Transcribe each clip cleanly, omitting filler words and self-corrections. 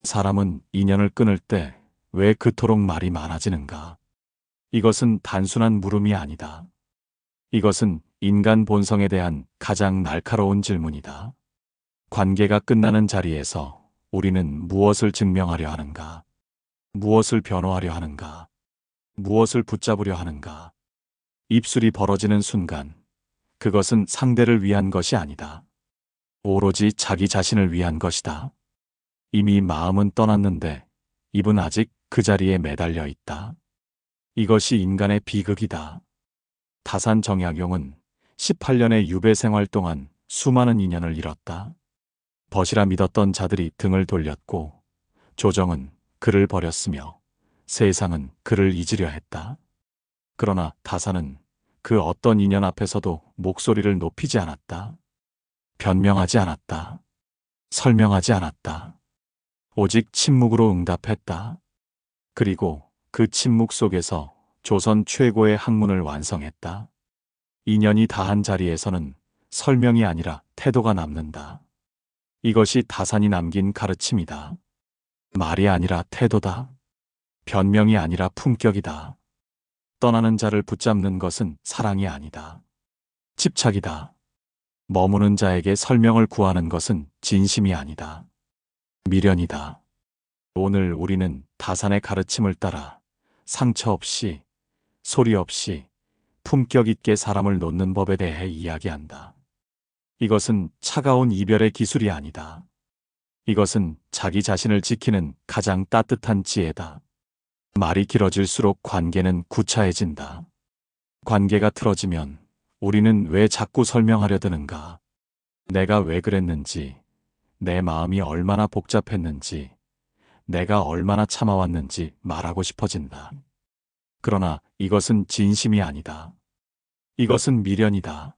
사람은 인연을 끊을 때 왜 그토록 말이 많아지는가? 이것은 단순한 물음이 아니다. 이것은 인간 본성에 대한 가장 날카로운 질문이다. 관계가 끝나는 자리에서 우리는 무엇을 증명하려 하는가? 무엇을 변호하려 하는가? 무엇을 붙잡으려 하는가? 입술이 벌어지는 순간, 그것은 상대를 위한 것이 아니다. 오로지 자기 자신을 위한 것이다. 이미 마음은 떠났는데 입은 아직 그 자리에 매달려 있다. 이것이 인간의 비극이다. 다산 정약용은 18년의 유배 생활 동안 수많은 인연을 잃었다. 벗이라 믿었던 자들이 등을 돌렸고, 조정은 그를 버렸으며 세상은 그를 잊으려 했다. 그러나 다산은 그 어떤 인연 앞에서도 목소리를 높이지 않았다. 변명하지 않았다. 설명하지 않았다. 오직 침묵으로 응답했다. 그리고 그 침묵 속에서 조선 최고의 학문을 완성했다. 인연이 다한 자리에서는 설명이 아니라 태도가 남는다. 이것이 다산이 남긴 가르침이다. 말이 아니라 태도다. 변명이 아니라 품격이다. 떠나는 자를 붙잡는 것은 사랑이 아니다. 집착이다. 머무는 자에게 설명을 구하는 것은 진심이 아니다. 미련이다. 오늘 우리는 다산의 가르침을 따라 상처 없이, 소리 없이 품격 있게 사람을 놓는 법에 대해 이야기한다. 이것은 차가운 이별의 기술이 아니다. 이것은 자기 자신을 지키는 가장 따뜻한 지혜다. 말이 길어질수록 관계는 구차해진다. 관계가 틀어지면 우리는 왜 자꾸 설명하려 드는가? 내가 왜 그랬는지, 내 마음이 얼마나 복잡했는지, 내가 얼마나 참아왔는지 말하고 싶어진다. 그러나 이것은 진심이 아니다. 이것은 미련이다.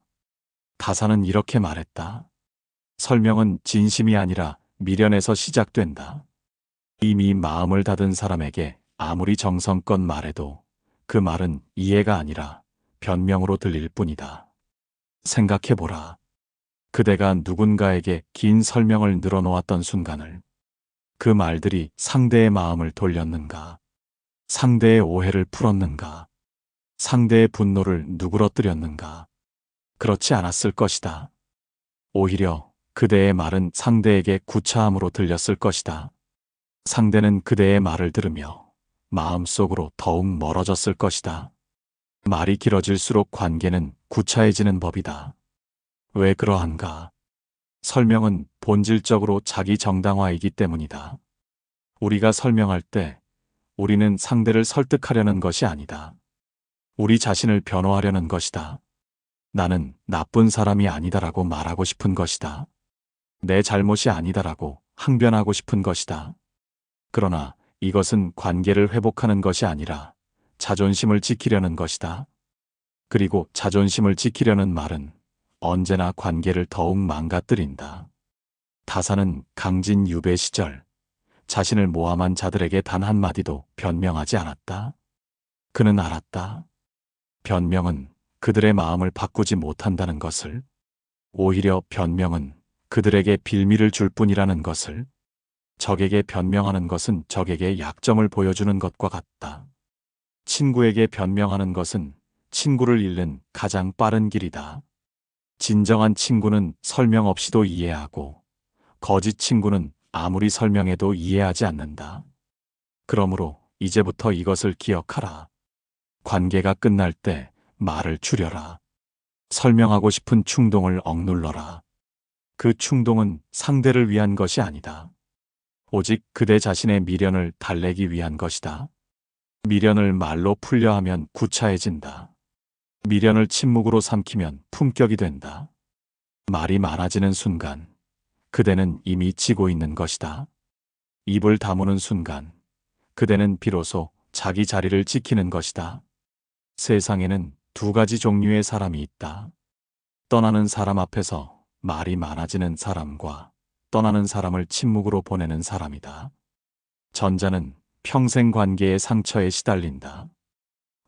다산은 이렇게 말했다. 설명은 진심이 아니라 미련에서 시작된다. 이미 마음을 닫은 사람에게 아무리 정성껏 말해도 그 말은 이해가 아니라 변명으로 들릴 뿐이다. 생각해보라. 그대가 누군가에게 긴 설명을 늘어놓았던 순간을, 그 말들이 상대의 마음을 돌렸는가? 상대의 오해를 풀었는가? 상대의 분노를 누그러뜨렸는가? 그렇지 않았을 것이다. 오히려 그대의 말은 상대에게 구차함으로 들렸을 것이다. 상대는 그대의 말을 들으며 마음속으로 더욱 멀어졌을 것이다. 말이 길어질수록 관계는 구차해지는 법이다. 왜 그러한가? 설명은 본질적으로 자기 정당화이기 때문이다. 우리가 설명할 때 우리는 상대를 설득하려는 것이 아니다. 우리 자신을 변호하려는 것이다. 나는 나쁜 사람이 아니다라고 말하고 싶은 것이다. 내 잘못이 아니다라고 항변하고 싶은 것이다. 그러나 이것은 관계를 회복하는 것이 아니라 자존심을 지키려는 것이다. 그리고 자존심을 지키려는 말은 언제나 관계를 더욱 망가뜨린다. 다산은 강진 유배 시절 자신을 모함한 자들에게 단 한마디도 변명하지 않았다. 그는 알았다. 변명은 그들의 마음을 바꾸지 못한다는 것을, 오히려 변명은 그들에게 빌미를 줄 뿐이라는 것을, 적에게 변명하는 것은 적에게 약점을 보여주는 것과 같다. 친구에게 변명하는 것은 친구를 잃는 가장 빠른 길이다. 진정한 친구는 설명 없이도 이해하고, 거짓 친구는 아무리 설명해도 이해하지 않는다. 그러므로 이제부터 이것을 기억하라. 관계가 끝날 때 말을 줄여라. 설명하고 싶은 충동을 억눌러라. 그 충동은 상대를 위한 것이 아니다. 오직 그대 자신의 미련을 달래기 위한 것이다. 미련을 말로 풀려 하면 구차해진다. 미련을 침묵으로 삼키면 품격이 된다. 말이 많아지는 순간 그대는 이미 지고 있는 것이다. 입을 다무는 순간 그대는 비로소 자기 자리를 지키는 것이다. 세상에는 두 가지 종류의 사람이 있다. 떠나는 사람 앞에서 말이 많아지는 사람과 떠나는 사람을 침묵으로 보내는 사람이다. 전자는 평생 관계의 상처에 시달린다.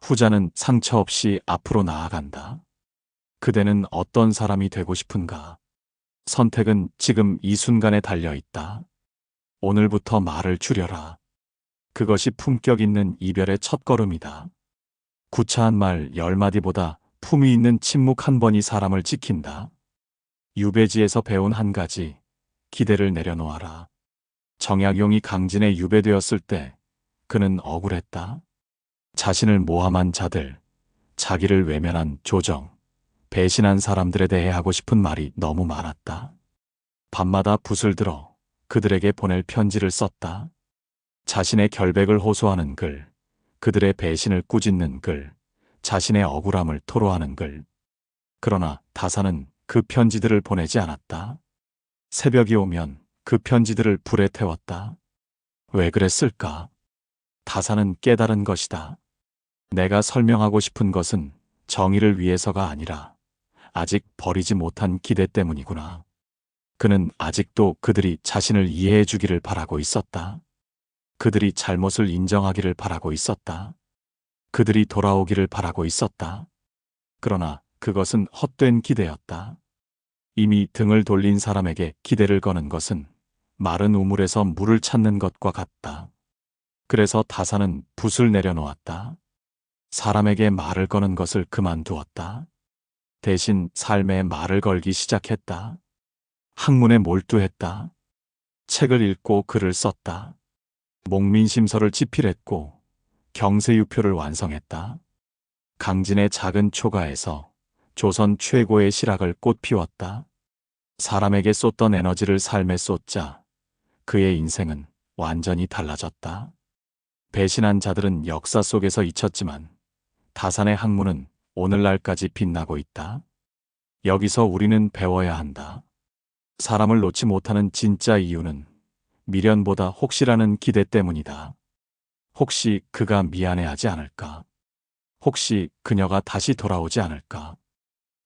후자는 상처 없이 앞으로 나아간다. 그대는 어떤 사람이 되고 싶은가? 선택은 지금 이 순간에 달려 있다. 오늘부터 말을 줄여라. 그것이 품격 있는 이별의 첫걸음이다. 구차한 말 10마디보다 품위 있는 침묵 한 번이 사람을 지킨다. 유배지에서 배운 한 가지, 기대를 내려놓아라. 정약용이 강진에 유배되었을 때 그는 억울했다. 자신을 모함한 자들, 자기를 외면한 조정, 배신한 사람들에 대해 하고 싶은 말이 너무 많았다. 밤마다 붓을 들어 그들에게 보낼 편지를 썼다. 자신의 결백을 호소하는 글, 그들의 배신을 꾸짖는 글, 자신의 억울함을 토로하는 글. 그러나 다사는 그 편지들을 보내지 않았다. 새벽이 오면 그 편지들을 불에 태웠다. 왜 그랬을까? 다사는 깨달은 것이다. 내가 설명하고 싶은 것은 정의를 위해서가 아니라 아직 버리지 못한 기대 때문이구나. 그는 아직도 그들이 자신을 이해해 주기를 바라고 있었다. 그들이 잘못을 인정하기를 바라고 있었다. 그들이 돌아오기를 바라고 있었다. 그러나 그것은 헛된 기대였다. 이미 등을 돌린 사람에게 기대를 거는 것은 마른 우물에서 물을 찾는 것과 같다. 그래서 다사는 붓을 내려놓았다. 사람에게 말을 거는 것을 그만두었다. 대신 삶에 말을 걸기 시작했다. 학문에 몰두했다. 책을 읽고 글을 썼다. 목민심서를 집필했고 경세유표를 완성했다. 강진의 작은 초가에서 조선 최고의 실학을 꽃피웠다. 사람에게 쏟던 에너지를 삶에 쏟자 그의 인생은 완전히 달라졌다. 배신한 자들은 역사 속에서 잊혔지만 다산의 학문은 오늘날까지 빛나고 있다. 여기서 우리는 배워야 한다. 사람을 놓지 못하는 진짜 이유는 미련보다 혹시라는 기대 때문이다. 혹시 그가 미안해하지 않을까? 혹시 그녀가 다시 돌아오지 않을까?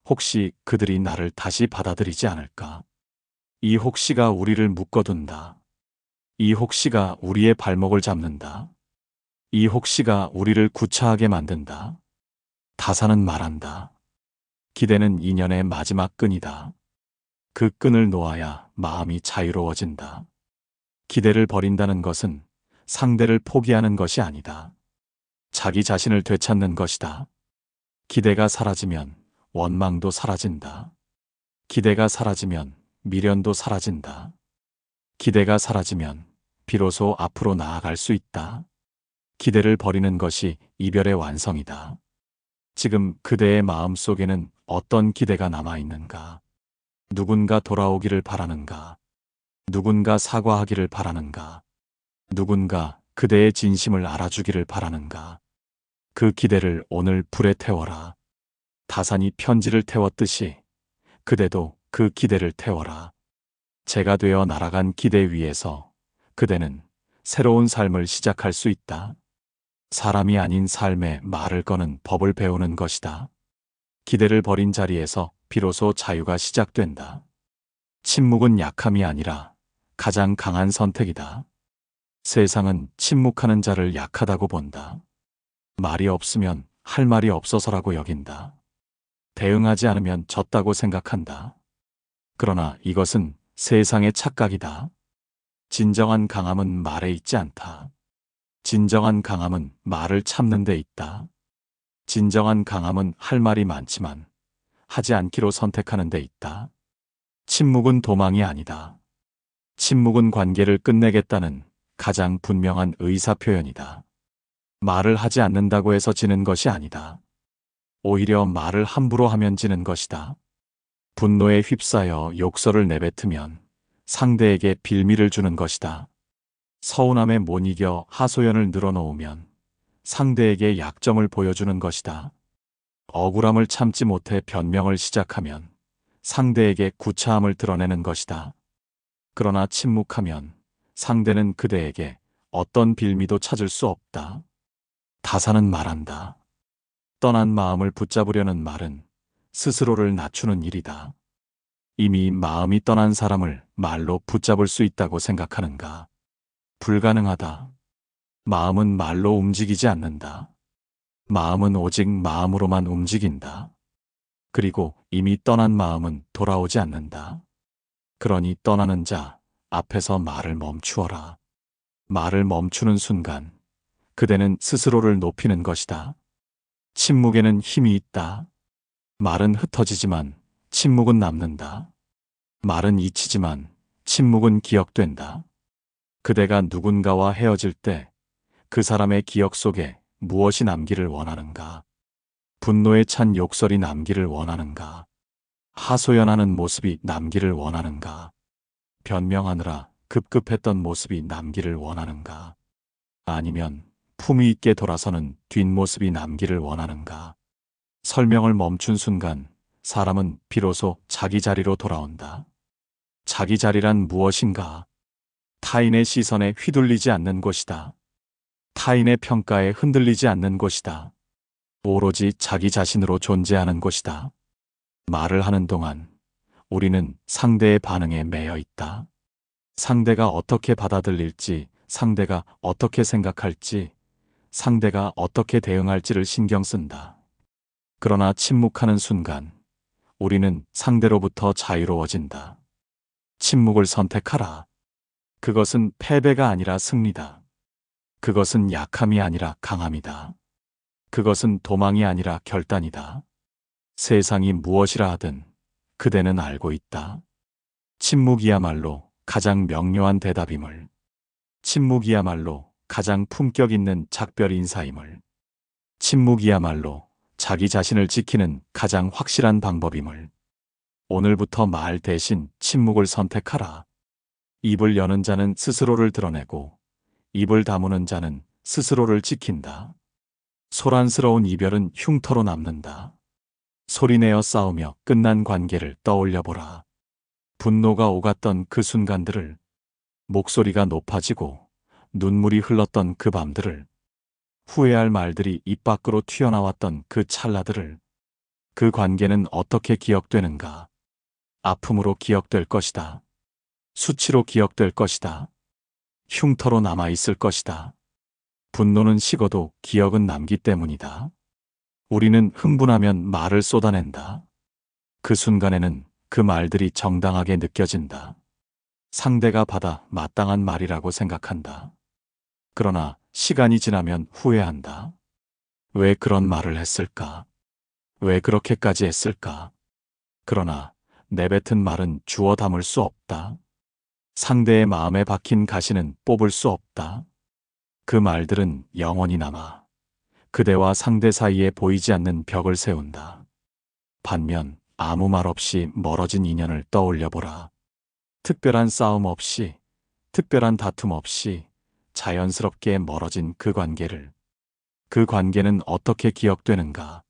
혹시 그들이 나를 다시 받아들이지 않을까? 이 혹시가 우리를 묶어둔다. 이 혹시가 우리의 발목을 잡는다. 이 혹시가 우리를 구차하게 만든다. 다사는 말한다. 기대는 인연의 마지막 끈이다. 그 끈을 놓아야 마음이 자유로워진다. 기대를 버린다는 것은 상대를 포기하는 것이 아니다. 자기 자신을 되찾는 것이다. 기대가 사라지면 원망도 사라진다. 기대가 사라지면 미련도 사라진다. 기대가 사라지면 비로소 앞으로 나아갈 수 있다. 기대를 버리는 것이 이별의 완성이다. 지금 그대의 마음 속에는 어떤 기대가 남아있는가? 누군가 돌아오기를 바라는가? 누군가 사과하기를 바라는가? 누군가 그대의 진심을 알아주기를 바라는가? 그 기대를 오늘 불에 태워라. 다산이 편지를 태웠듯이 그대도 그 기대를 태워라. 재가 되어 날아간 기대 위에서 그대는 새로운 삶을 시작할 수 있다. 사람이 아닌 삶에 말을 거는 법을 배우는 것이다. 기대를 버린 자리에서 비로소 자유가 시작된다. 침묵은 약함이 아니라 가장 강한 선택이다. 세상은 침묵하는 자를 약하다고 본다. 말이 없으면 할 말이 없어서라고 여긴다. 대응하지 않으면 졌다고 생각한다. 그러나 이것은 세상의 착각이다. 진정한 강함은 말에 있지 않다. 진정한 강함은 말을 참는 데 있다. 진정한 강함은 할 말이 많지만 하지 않기로 선택하는 데 있다. 침묵은 도망이 아니다. 침묵은 관계를 끝내겠다는 가장 분명한 의사표현이다. 말을 하지 않는다고 해서 지는 것이 아니다. 오히려 말을 함부로 하면 지는 것이다. 분노에 휩싸여 욕설을 내뱉으면 상대에게 빌미를 주는 것이다. 서운함에 못 이겨 하소연을 늘어놓으면 상대에게 약점을 보여주는 것이다. 억울함을 참지 못해 변명을 시작하면 상대에게 구차함을 드러내는 것이다. 그러나 침묵하면 상대는 그대에게 어떤 빌미도 찾을 수 없다. 다사는 말한다. 떠난 마음을 붙잡으려는 말은 스스로를 낮추는 일이다. 이미 마음이 떠난 사람을 말로 붙잡을 수 있다고 생각하는가? 불가능하다. 마음은 말로 움직이지 않는다. 마음은 오직 마음으로만 움직인다. 그리고 이미 떠난 마음은 돌아오지 않는다. 그러니 떠나는 자, 앞에서 말을 멈추어라. 말을 멈추는 순간 그대는 스스로를 높이는 것이다. 침묵에는 힘이 있다. 말은 흩어지지만 침묵은 남는다. 말은 잊히지만 침묵은 기억된다. 그대가 누군가와 헤어질 때 그 사람의 기억 속에 무엇이 남기를 원하는가? 분노에 찬 욕설이 남기를 원하는가? 하소연하는 모습이 남기를 원하는가? 변명하느라 급급했던 모습이 남기를 원하는가? 아니면 품위 있게 돌아서는 뒷모습이 남기를 원하는가? 설명을 멈춘 순간 사람은 비로소 자기 자리로 돌아온다. 자기 자리란 무엇인가? 타인의 시선에 휘둘리지 않는 곳이다. 타인의 평가에 흔들리지 않는 곳이다. 오로지 자기 자신으로 존재하는 곳이다. 말을 하는 동안 우리는 상대의 반응에 매여 있다. 상대가 어떻게 받아들일지, 상대가 어떻게 생각할지, 상대가 어떻게 대응할지를 신경 쓴다. 그러나 침묵하는 순간 우리는 상대로부터 자유로워진다. 침묵을 선택하라. 그것은 패배가 아니라 승리다. 그것은 약함이 아니라 강함이다. 그것은 도망이 아니라 결단이다. 세상이 무엇이라 하든 그대는 알고 있다. 침묵이야말로 가장 명료한 대답임을. 침묵이야말로 가장 품격 있는 작별 인사임을. 침묵이야말로 자기 자신을 지키는 가장 확실한 방법임을. 오늘부터 말 대신 침묵을 선택하라. 입을 여는 자는 스스로를 드러내고 입을 다무는 자는 스스로를 지킨다. 소란스러운 이별은 흉터로 남는다. 소리내어 싸우며 끝난 관계를 떠올려보라. 분노가 오갔던 그 순간들을, 목소리가 높아지고 눈물이 흘렀던 그 밤들을, 후회할 말들이 입 밖으로 튀어나왔던 그 찰나들을. 그 관계는 어떻게 기억되는가? 아픔으로 기억될 것이다. 수치로 기억될 것이다. 흉터로 남아있을 것이다. 분노는 식어도 기억은 남기 때문이다. 우리는 흥분하면 말을 쏟아낸다. 그 순간에는 그 말들이 정당하게 느껴진다. 상대가 받아 마땅한 말이라고 생각한다. 그러나 시간이 지나면 후회한다. 왜 그런 말을 했을까? 왜 그렇게까지 했을까? 그러나 내뱉은 말은 주워 담을 수 없다. 상대의 마음에 박힌 가시는 뽑을 수 없다. 그 말들은 영원히 남아 그대와 상대 사이에 보이지 않는 벽을 세운다. 반면 아무 말 없이 멀어진 인연을 떠올려보라. 특별한 싸움 없이, 특별한 다툼 없이 자연스럽게 멀어진 그 관계를. 그 관계는 어떻게 기억되는가?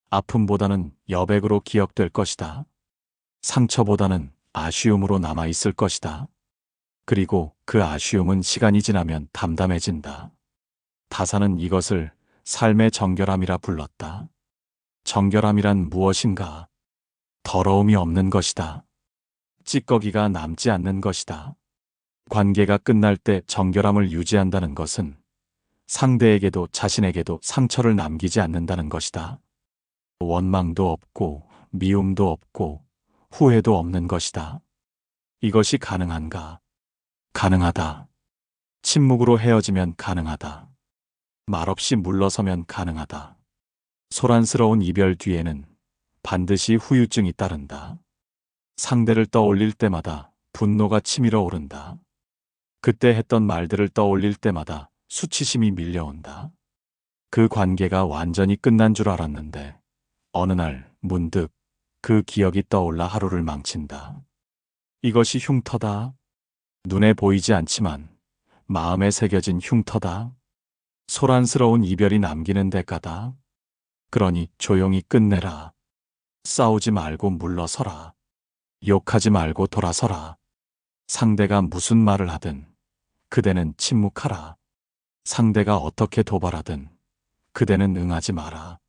아픔보다는 여백으로 기억될 것이다. 상처보다는 아쉬움으로 남아있을 것이다. 그리고 그 아쉬움은 시간이 지나면 담담해진다. 다사는 이것을 삶의 정결함이라 불렀다. 정결함이란 무엇인가? 더러움이 없는 것이다. 찌꺼기가 남지 않는 것이다. 관계가 끝날 때 정결함을 유지한다는 것은 상대에게도 자신에게도 상처를 남기지 않는다는 것이다. 원망도 없고 미움도 없고 후회도 없는 것이다. 이것이 가능한가? 가능하다. 침묵으로 헤어지면 가능하다. 말없이 물러서면 가능하다. 소란스러운 이별 뒤에는 반드시 후유증이 따른다. 상대를 떠올릴 때마다 분노가 치밀어 오른다. 그때 했던 말들을 떠올릴 때마다 수치심이 밀려온다. 그 관계가 완전히 끝난 줄 알았는데 어느 날 문득 그 기억이 떠올라 하루를 망친다. 이것이 흉터다. 눈에 보이지 않지만 마음에 새겨진 흉터다. 소란스러운 이별이 남기는 대가다. 그러니 조용히 끝내라. 싸우지 말고 물러서라. 욕하지 말고 돌아서라. 상대가 무슨 말을 하든 그대는 침묵하라. 상대가 어떻게 도발하든 그대는 응하지 마라.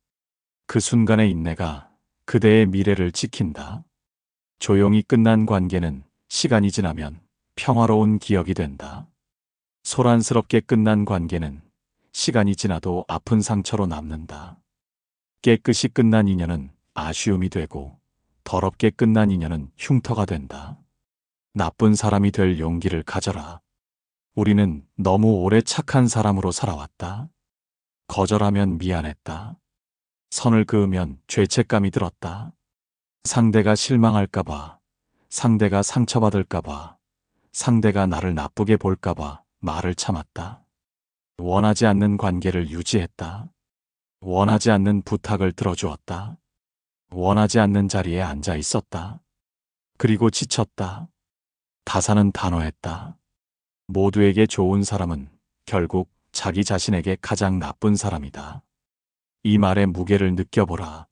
그 순간의 인내가 그대의 미래를 지킨다. 조용히 끝난 관계는 시간이 지나면 평화로운 기억이 된다. 소란스럽게 끝난 관계는 시간이 지나도 아픈 상처로 남는다. 깨끗이 끝난 인연은 아쉬움이 되고 더럽게 끝난 인연은 흉터가 된다. 나쁜 사람이 될 용기를 가져라. 우리는 너무 오래 착한 사람으로 살아왔다. 거절하면 미안했다. 선을 그으면 죄책감이 들었다. 상대가 실망할까봐, 상대가 상처받을까봐, 상대가 나를 나쁘게 볼까봐 말을 참았다. 원하지 않는 관계를 유지했다. 원하지 않는 부탁을 들어주었다. 원하지 않는 자리에 앉아 있었다. 그리고 지쳤다. 다사는 단호했다. 모두에게 좋은 사람은 결국 자기 자신에게 가장 나쁜 사람이다. 이 말의 무게를 느껴보라.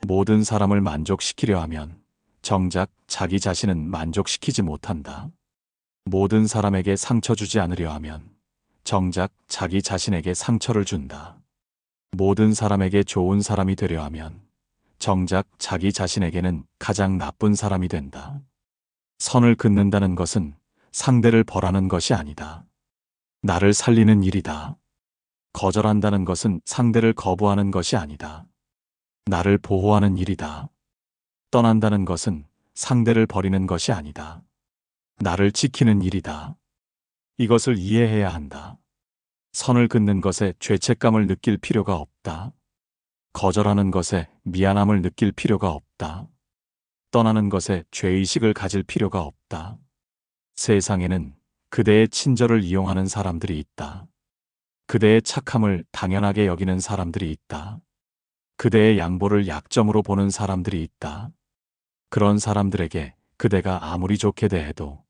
모든 사람을 만족시키려 하면 정작 자기 자신은 만족시키지 못한다. 모든 사람에게 상처 주지 않으려 하면 정작 자기 자신에게 상처를 준다. 모든 사람에게 좋은 사람이 되려 하면 정작 자기 자신에게는 가장 나쁜 사람이 된다. 선을 긋는다는 것은 상대를 벌하는 것이 아니다. 나를 살리는 일이다. 거절한다는 것은 상대를 거부하는 것이 아니다. 나를 보호하는 일이다. 떠난다는 것은 상대를 버리는 것이 아니다. 나를 지키는 일이다. 이것을 이해해야 한다. 선을 긋는 것에 죄책감을 느낄 필요가 없다. 거절하는 것에 미안함을 느낄 필요가 없다. 떠나는 것에 죄의식을 가질 필요가 없다. 세상에는 그대의 친절을 이용하는 사람들이 있다. 그대의 착함을 당연하게 여기는 사람들이 있다. 그대의 양보를 약점으로 보는 사람들이 있다. 그런 사람들에게 그대가 아무리 좋게 대해도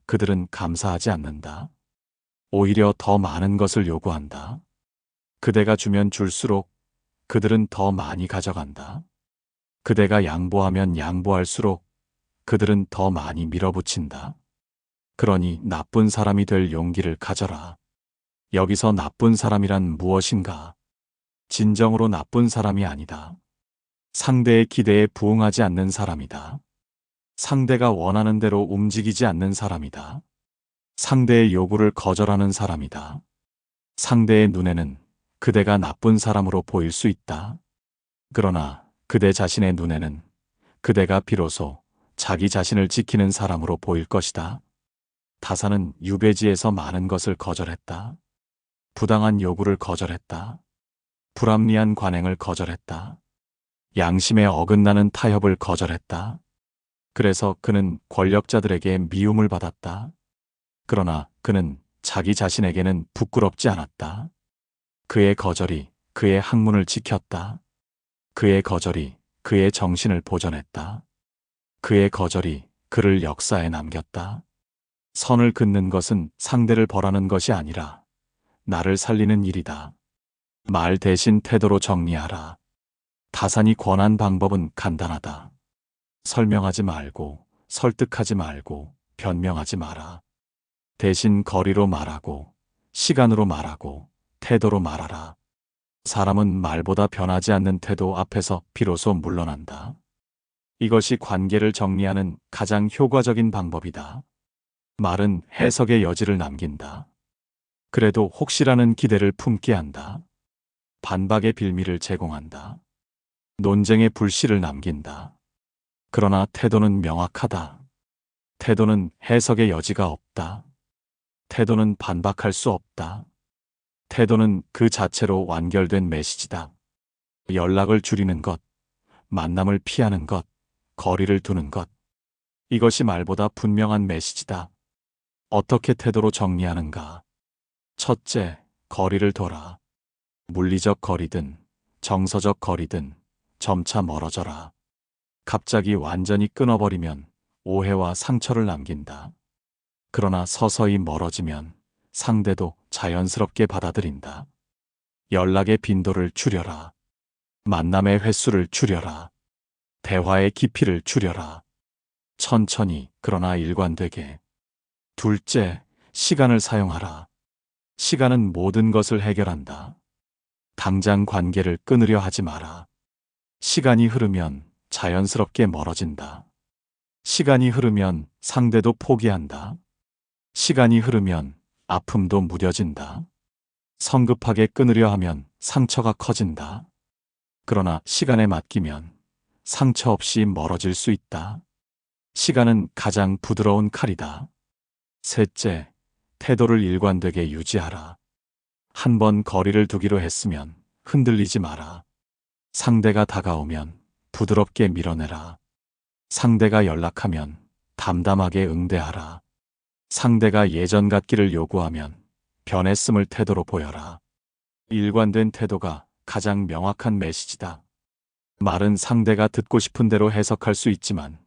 그들은 감사하지 않는다. 오히려 더 많은 것을 요구한다. 그대가 주면 줄수록 그들은 더 많이 가져간다. 그대가 양보하면 양보할수록 그들은 더 많이 밀어붙인다. 그러니 나쁜 사람이 될 용기를 가져라. 여기서 나쁜 사람이란 무엇인가? 진정으로 나쁜 사람이 아니다. 상대의 기대에 부응하지 않는 사람이다. 상대가 원하는 대로 움직이지 않는 사람이다. 상대의 요구를 거절하는 사람이다. 상대의 눈에는 그대가 나쁜 사람으로 보일 수 있다. 그러나 그대 자신의 눈에는 그대가 비로소 자기 자신을 지키는 사람으로 보일 것이다. 다사는 유배지에서 많은 것을 거절했다. 부당한 요구를 거절했다. 불합리한 관행을 거절했다. 양심에 어긋나는 타협을 거절했다. 그래서 그는 권력자들에게 미움을 받았다. 그러나 그는 자기 자신에게는 부끄럽지 않았다. 그의 거절이 그의 학문을 지켰다. 그의 거절이 그의 정신을 보존했다. 그의 거절이 그를 역사에 남겼다. 선을 긋는 것은 상대를 벌하는 것이 아니라 나를 살리는 일이다. 말 대신 태도로 정리하라. 다산이 권한 방법은 간단하다. 설명하지 말고, 설득하지 말고, 변명하지 마라. 대신 거리로 말하고, 시간으로 말하고, 태도로 말하라. 사람은 말보다 변하지 않는 태도 앞에서 비로소 물러난다. 이것이 관계를 정리하는 가장 효과적인 방법이다. 말은 해석의 여지를 남긴다. 그래도 혹시라는 기대를 품게 한다. 반박의 빌미를 제공한다. 논쟁의 불씨를 남긴다. 그러나 태도는 명확하다. 태도는 해석의 여지가 없다. 태도는 반박할 수 없다. 태도는 그 자체로 완결된 메시지다. 연락을 줄이는 것, 만남을 피하는 것, 거리를 두는 것. 이것이 말보다 분명한 메시지다. 어떻게 태도로 정리하는가? 첫째, 거리를 둬라. 물리적 거리든 정서적 거리든 점차 멀어져라. 갑자기 완전히 끊어버리면 오해와 상처를 남긴다. 그러나 서서히 멀어지면 상대도 자연스럽게 받아들인다. 연락의 빈도를 줄여라. 만남의 횟수를 줄여라. 대화의 깊이를 줄여라. 천천히 그러나 일관되게. 둘째, 시간을 사용하라. 시간은 모든 것을 해결한다. 당장 관계를 끊으려 하지 마라. 시간이 흐르면 자연스럽게 멀어진다. 시간이 흐르면 상대도 포기한다. 시간이 흐르면 아픔도 무뎌진다. 성급하게 끊으려 하면 상처가 커진다. 그러나 시간에 맡기면 상처 없이 멀어질 수 있다. 시간은 가장 부드러운 칼이다. 셋째, 태도를 일관되게 유지하라. 한 번 거리를 두기로 했으면 흔들리지 마라. 상대가 다가오면 부드럽게 밀어내라. 상대가 연락하면 담담하게 응대하라. 상대가 예전 같기를 요구하면 변했음을 태도로 보여라. 일관된 태도가 가장 명확한 메시지다. 말은 상대가 듣고 싶은 대로 해석할 수 있지만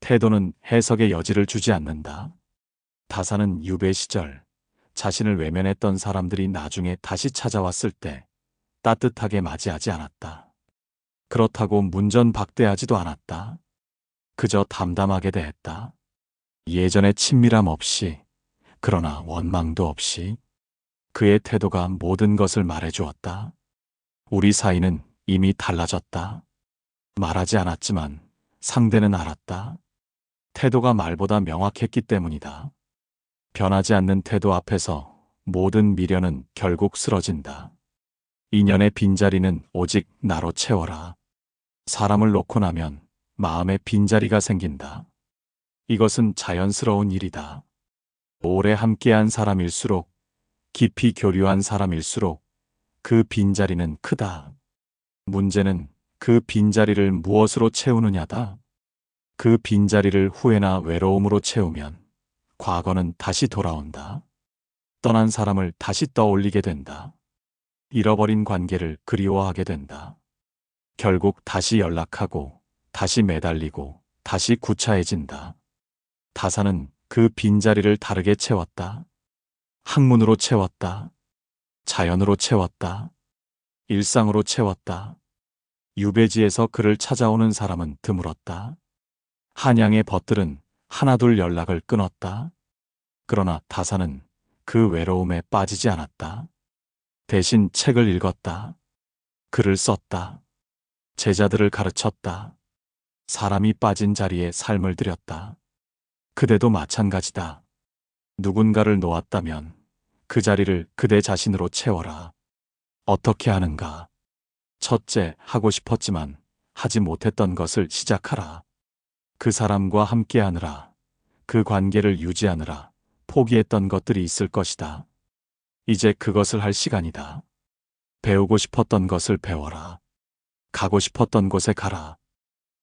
태도는 해석의 여지를 주지 않는다. 다사는 유배 시절 자신을 외면했던 사람들이 나중에 다시 찾아왔을 때 따뜻하게 맞이하지 않았다. 그렇다고 문전박대하지도 않았다. 그저 담담하게 대했다. 예전의 친밀함 없이, 그러나 원망도 없이 그의 태도가 모든 것을 말해주었다. 우리 사이는 이미 달라졌다. 말하지 않았지만 상대는 알았다. 태도가 말보다 명확했기 때문이다. 변하지 않는 태도 앞에서 모든 미련은 결국 쓰러진다. 인연의 빈자리는 오직 나로 채워라. 사람을 놓고 나면 마음에 빈자리가 생긴다. 이것은 자연스러운 일이다. 오래 함께한 사람일수록, 깊이 교류한 사람일수록 그 빈자리는 크다. 문제는 그 빈자리를 무엇으로 채우느냐다. 그 빈자리를 후회나 외로움으로 채우면 과거는 다시 돌아온다. 떠난 사람을 다시 떠올리게 된다. 잃어버린 관계를 그리워하게 된다. 결국 다시 연락하고, 다시 매달리고, 다시 구차해진다. 다사는 그 빈자리를 다르게 채웠다. 학문으로 채웠다. 자연으로 채웠다. 일상으로 채웠다. 유배지에서 그를 찾아오는 사람은 드물었다. 한양의 벗들은 하나둘 연락을 끊었다. 그러나 다사는 그 외로움에 빠지지 않았다. 대신 책을 읽었다. 글을 썼다. 제자들을 가르쳤다. 사람이 빠진 자리에 삶을 들였다. 그대도 마찬가지다. 누군가를 놓았다면 그 자리를 그대 자신으로 채워라. 어떻게 하는가? 첫째, 하고 싶었지만 하지 못했던 것을 시작하라. 그 사람과 함께하느라, 그 관계를 유지하느라 포기했던 것들이 있을 것이다. 이제 그것을 할 시간이다. 배우고 싶었던 것을 배워라. 가고 싶었던 곳에 가라.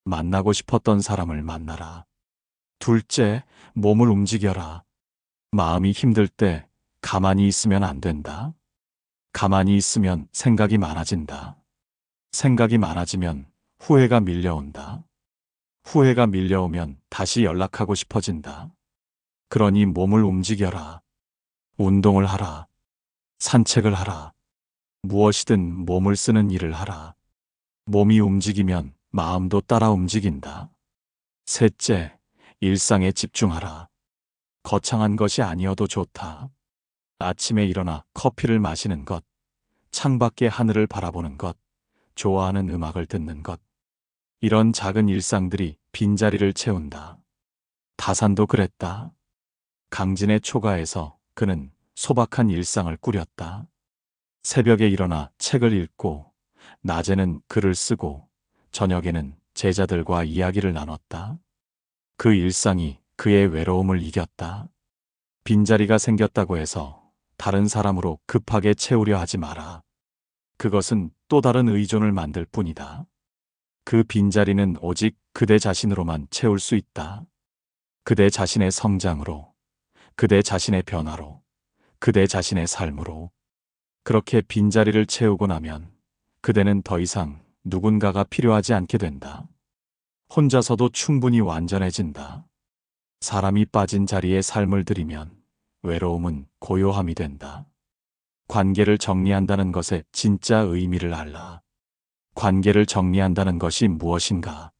만나고 싶었던 사람을 만나라. 둘째, 몸을 움직여라. 마음이 힘들 때 가만히 있으면 안 된다. 가만히 있으면 생각이 많아진다. 생각이 많아지면 후회가 밀려온다. 후회가 밀려오면 다시 연락하고 싶어진다. 그러니 몸을 움직여라. 운동을 하라. 산책을 하라. 무엇이든 몸을 쓰는 일을 하라. 몸이 움직이면 마음도 따라 움직인다. 셋째, 일상에 집중하라. 거창한 것이 아니어도 좋다. 아침에 일어나 커피를 마시는 것, 창밖의 하늘을 바라보는 것, 좋아하는 음악을 듣는 것. 이런 작은 일상들이 빈자리를 채운다. 다산도 그랬다. 강진의 초가에서 그는 소박한 일상을 꾸렸다. 새벽에 일어나 책을 읽고, 낮에는 글을 쓰고, 저녁에는 제자들과 이야기를 나눴다. 그 일상이 그의 외로움을 이겼다. 빈자리가 생겼다고 해서 다른 사람으로 급하게 채우려 하지 마라. 그것은 또 다른 의존을 만들 뿐이다. 그 빈자리는 오직 그대 자신으로만 채울 수 있다. 그대 자신의 성장으로, 그대 자신의 변화로, 그대 자신의 삶으로. 그렇게 빈자리를 채우고 나면 그대는 더 이상 누군가가 필요하지 않게 된다. 혼자서도 충분히 완전해진다. 사람이 빠진 자리에 삶을 들이면 외로움은 고요함이 된다. 관계를 정리한다는 것의 진짜 의미를 알라. 관계를 정리한다는 것이 무엇인가?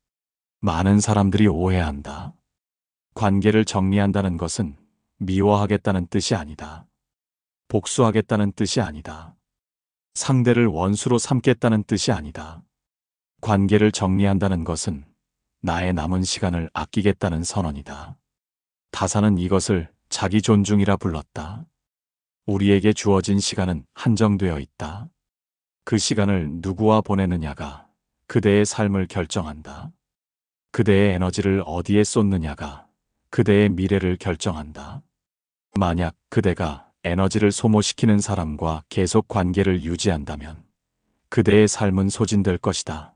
많은 사람들이 오해한다. 관계를 정리한다는 것은 미워하겠다는 뜻이 아니다. 복수하겠다는 뜻이 아니다. 상대를 원수로 삼겠다는 뜻이 아니다. 관계를 정리한다는 것은 나의 남은 시간을 아끼겠다는 선언이다. 다사는 이것을 자기 존중이라 불렀다. 우리에게 주어진 시간은 한정되어 있다. 그 시간을 누구와 보내느냐가 그대의 삶을 결정한다. 그대의 에너지를 어디에 쏟느냐가 그대의 미래를 결정한다. 만약 그대가 에너지를 소모시키는 사람과 계속 관계를 유지한다면 그대의 삶은 소진될 것이다.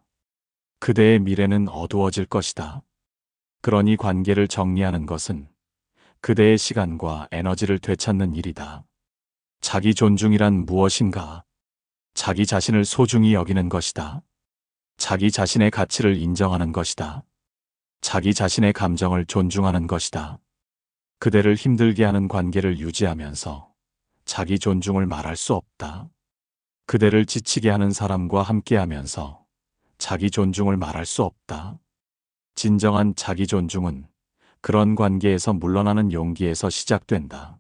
그대의 미래는 어두워질 것이다. 그러니 관계를 정리하는 것은 그대의 시간과 에너지를 되찾는 일이다. 자기 존중이란 무엇인가? 자기 자신을 소중히 여기는 것이다. 자기 자신의 가치를 인정하는 것이다. 자기 자신의 감정을 존중하는 것이다. 그대를 힘들게 하는 관계를 유지하면서 자기 존중을 말할 수 없다. 그대를 지치게 하는 사람과 함께하면서 자기 존중을 말할 수 없다. 진정한 자기 존중은 그런 관계에서 물러나는 용기에서 시작된다.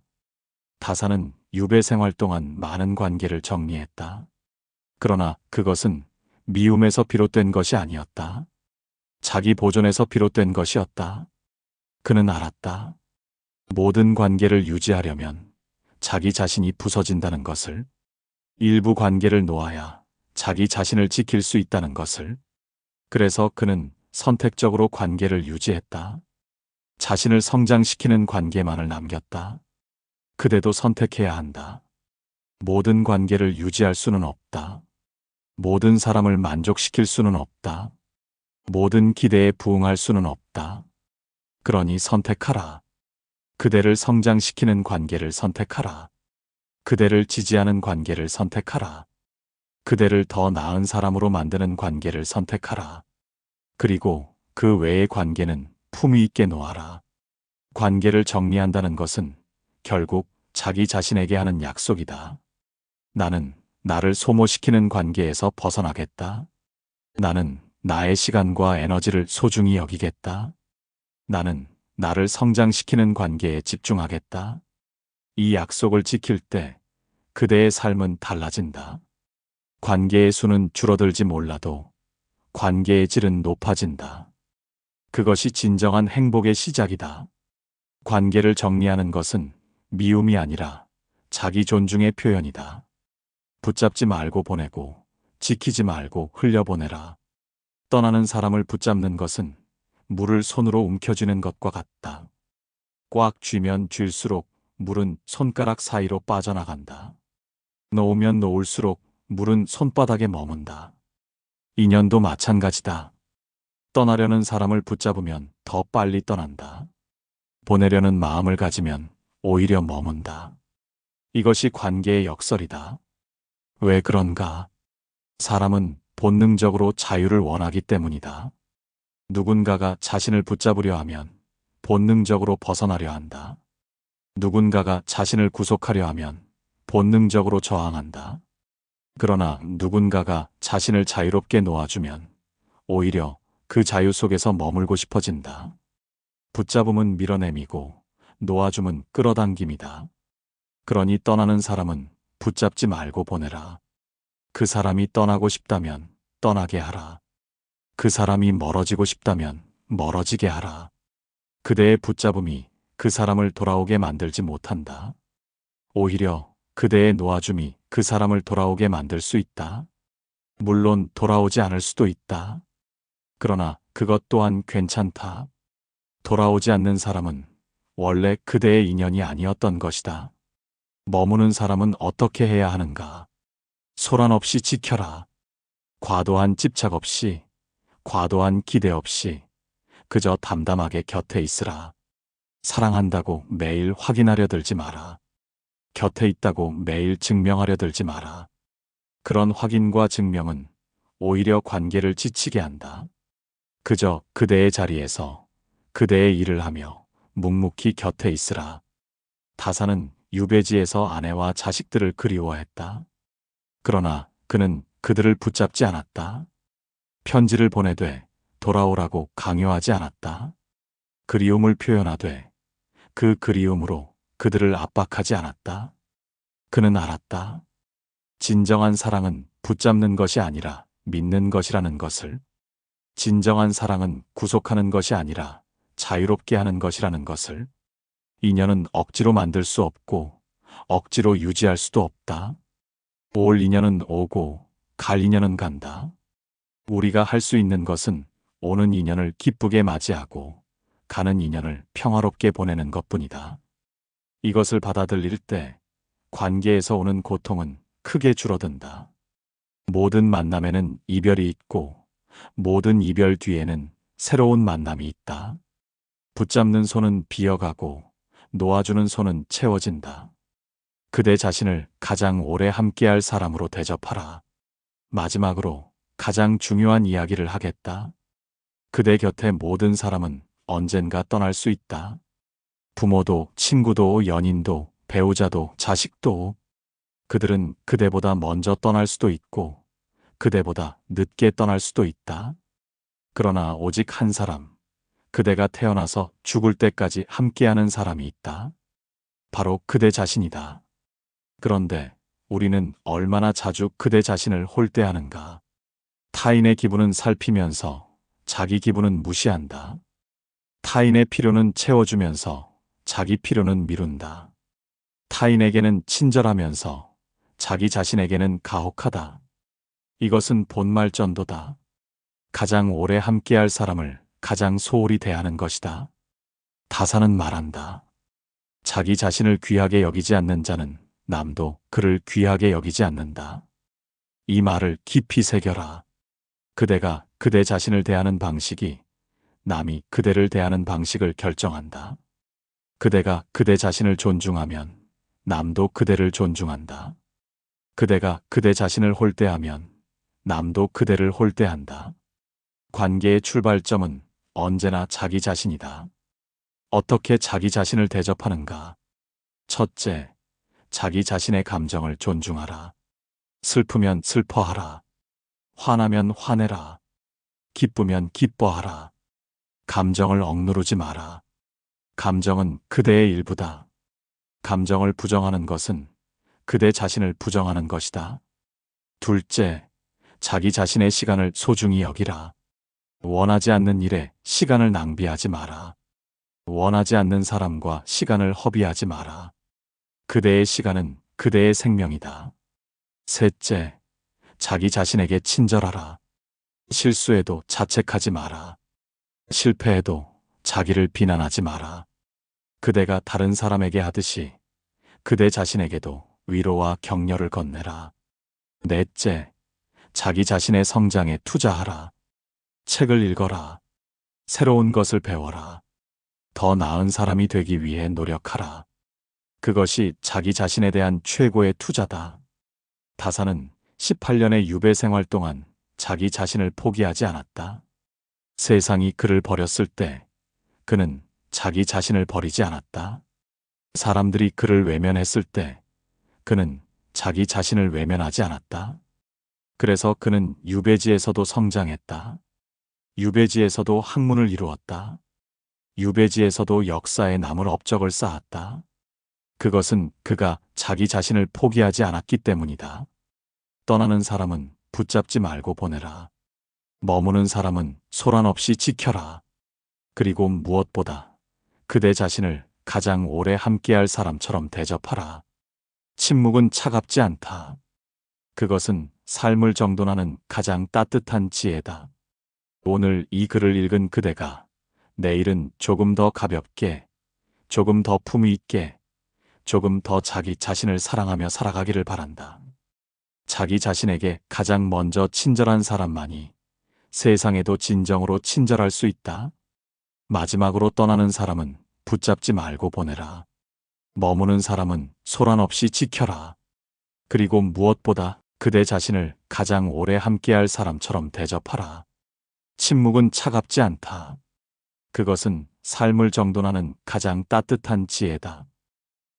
다사는 유배 생활 동안 많은 관계를 정리했다. 그러나 그것은 미움에서 비롯된 것이 아니었다. 자기 보존에서 비롯된 것이었다. 그는 알았다. 모든 관계를 유지하려면 자기 자신이 부서진다는 것을, 일부 관계를 놓아야 자기 자신을 지킬 수 있다는 것을. 그래서 그는 선택적으로 관계를 유지했다. 자신을 성장시키는 관계만을 남겼다. 그대도 선택해야 한다. 모든 관계를 유지할 수는 없다. 모든 사람을 만족시킬 수는 없다. 모든 기대에 부응할 수는 없다. 그러니 선택하라. 그대를 성장시키는 관계를 선택하라. 그대를 지지하는 관계를 선택하라. 그대를 더 나은 사람으로 만드는 관계를 선택하라. 그리고 그 외의 관계는 품위 있게 놓아라. 관계를 정리한다는 것은 결국 자기 자신에게 하는 약속이다. 나는 나를 소모시키는 관계에서 벗어나겠다. 나는 나의 시간과 에너지를 소중히 여기겠다. 나는 나를 성장시키는 관계에 집중하겠다. 이 약속을 지킬 때 그대의 삶은 달라진다. 관계의 수는 줄어들지 몰라도 관계의 질은 높아진다. 그것이 진정한 행복의 시작이다. 관계를 정리하는 것은 미움이 아니라 자기 존중의 표현이다. 붙잡지 말고 보내고 지키지 말고 흘려보내라. 떠나는 사람을 붙잡는 것은 물을 손으로 움켜쥐는 것과 같다. 꽉 쥐면 쥘수록 물은 손가락 사이로 빠져나간다. 놓으면 놓을수록 물은 손바닥에 머문다. 인연도 마찬가지다. 떠나려는 사람을 붙잡으면 더 빨리 떠난다. 보내려는 마음을 가지면 오히려 머문다. 이것이 관계의 역설이다. 왜 그런가? 사람은 본능적으로 자유를 원하기 때문이다. 누군가가 자신을 붙잡으려 하면 본능적으로 벗어나려 한다. 누군가가 자신을 구속하려 하면 본능적으로 저항한다. 그러나 누군가가 자신을 자유롭게 놓아주면 오히려 그 자유 속에서 머물고 싶어진다. 붙잡음은 밀어내미고 놓아줌은 끌어당김이다. 그러니 떠나는 사람은 붙잡지 말고 보내라. 그 사람이 떠나고 싶다면 떠나게 하라. 그 사람이 멀어지고 싶다면 멀어지게 하라. 그대의 붙잡음이 그 사람을 돌아오게 만들지 못한다. 오히려 그대의 놓아줌이 그 사람을 돌아오게 만들 수 있다. 물론 돌아오지 않을 수도 있다. 그러나 그것 또한 괜찮다. 돌아오지 않는 사람은 원래 그대의 인연이 아니었던 것이다. 머무는 사람은 어떻게 해야 하는가? 소란 없이 지켜라. 과도한 집착 없이, 과도한 기대 없이 그저 담담하게 곁에 있으라. 사랑한다고 매일 확인하려 들지 마라. 곁에 있다고 매일 증명하려 들지 마라. 그런 확인과 증명은 오히려 관계를 지치게 한다. 그저 그대의 자리에서 그대의 일을 하며 묵묵히 곁에 있으라. 다사는 유배지에서 아내와 자식들을 그리워했다. 그러나 그는 그들을 붙잡지 않았다. 편지를 보내되 돌아오라고 강요하지 않았다. 그리움을 표현하되 그 그리움으로 그들을 압박하지 않았다. 그는 알았다. 진정한 사랑은 붙잡는 것이 아니라 믿는 것이라는 것을. 진정한 사랑은 구속하는 것이 아니라 자유롭게 하는 것이라는 것을. 인연은 억지로 만들 수 없고 억지로 유지할 수도 없다. 올 인연은 오고 갈 인연은 간다. 우리가 할 수 있는 것은 오는 인연을 기쁘게 맞이하고 가는 인연을 평화롭게 보내는 것뿐이다. 이것을 받아들일 때 관계에서 오는 고통은 크게 줄어든다. 모든 만남에는 이별이 있고 모든 이별 뒤에는 새로운 만남이 있다. 붙잡는 손은 비어가고 놓아주는 손은 채워진다. 그대 자신을 가장 오래 함께할 사람으로 대접하라. 마지막으로 가장 중요한 이야기를 하겠다. 그대 곁에 모든 사람은 언젠가 떠날 수 있다. 부모도, 친구도, 연인도, 배우자도, 자식도. 그들은 그대보다 먼저 떠날 수도 있고 그대보다 늦게 떠날 수도 있다. 그러나 오직 한 사람, 그대가 태어나서 죽을 때까지 함께하는 사람이 있다. 바로 그대 자신이다. 그런데 우리는 얼마나 자주 그대 자신을 홀대하는가. 타인의 기분은 살피면서 자기 기분은 무시한다. 타인의 필요는 채워주면서 자기 필요는 미룬다. 타인에게는 친절하면서 자기 자신에게는 가혹하다. 이것은 본말전도다. 가장 오래 함께할 사람을 가장 소홀히 대하는 것이다. 다사는 말한다. 자기 자신을 귀하게 여기지 않는 자는 남도 그를 귀하게 여기지 않는다. 이 말을 깊이 새겨라. 그대가 그대 자신을 대하는 방식이 남이 그대를 대하는 방식을 결정한다. 그대가 그대 자신을 존중하면 남도 그대를 존중한다. 그대가 그대 자신을 홀대하면 남도 그대를 홀대한다. 관계의 출발점은 언제나 자기 자신이다. 어떻게 자기 자신을 대접하는가? 첫째, 자기 자신의 감정을 존중하라. 슬프면 슬퍼하라. 화나면 화내라. 기쁘면 기뻐하라. 감정을 억누르지 마라. 감정은 그대의 일부다. 감정을 부정하는 것은 그대 자신을 부정하는 것이다. 둘째, 자기 자신의 시간을 소중히 여기라. 원하지 않는 일에 시간을 낭비하지 마라. 원하지 않는 사람과 시간을 허비하지 마라. 그대의 시간은 그대의 생명이다. 셋째, 자기 자신에게 친절하라. 실수해도 자책하지 마라. 실패해도 자기를 비난하지 마라. 그대가 다른 사람에게 하듯이 그대 자신에게도 위로와 격려를 건네라. 넷째, 자기 자신의 성장에 투자하라. 책을 읽어라. 새로운 것을 배워라. 더 나은 사람이 되기 위해 노력하라. 그것이 자기 자신에 대한 최고의 투자다. 다사는 18년의 유배 생활 동안 자기 자신을 포기하지 않았다. 세상이 그를 버렸을 때 그는 자기 자신을 버리지 않았다. 사람들이 그를 외면했을 때 그는 자기 자신을 외면하지 않았다. 그래서 그는 유배지에서도 성장했다. 유배지에서도 학문을 이루었다. 유배지에서도 역사에 남을 업적을 쌓았다. 그것은 그가 자기 자신을 포기하지 않았기 때문이다. 떠나는 사람은 붙잡지 말고 보내라. 머무는 사람은 소란 없이 지켜라. 그리고 무엇보다 그대 자신을 가장 오래 함께할 사람처럼 대접하라. 침묵은 차갑지 않다. 그것은 삶을 정돈하는 가장 따뜻한 지혜다. 오늘 이 글을 읽은 그대가 내일은 조금 더 가볍게, 조금 더 품위 있게, 조금 더 자기 자신을 사랑하며 살아가기를 바란다. 자기 자신에게 가장 먼저 친절한 사람만이 세상에도 진정으로 친절할 수 있다. 마지막으로 떠나는 사람은 붙잡지 말고 보내라. 머무는 사람은 소란 없이 지켜라. 그리고 무엇보다 그대 자신을 가장 오래 함께할 사람처럼 대접하라. 침묵은 차갑지 않다. 그것은 삶을 정돈하는 가장 따뜻한 지혜다.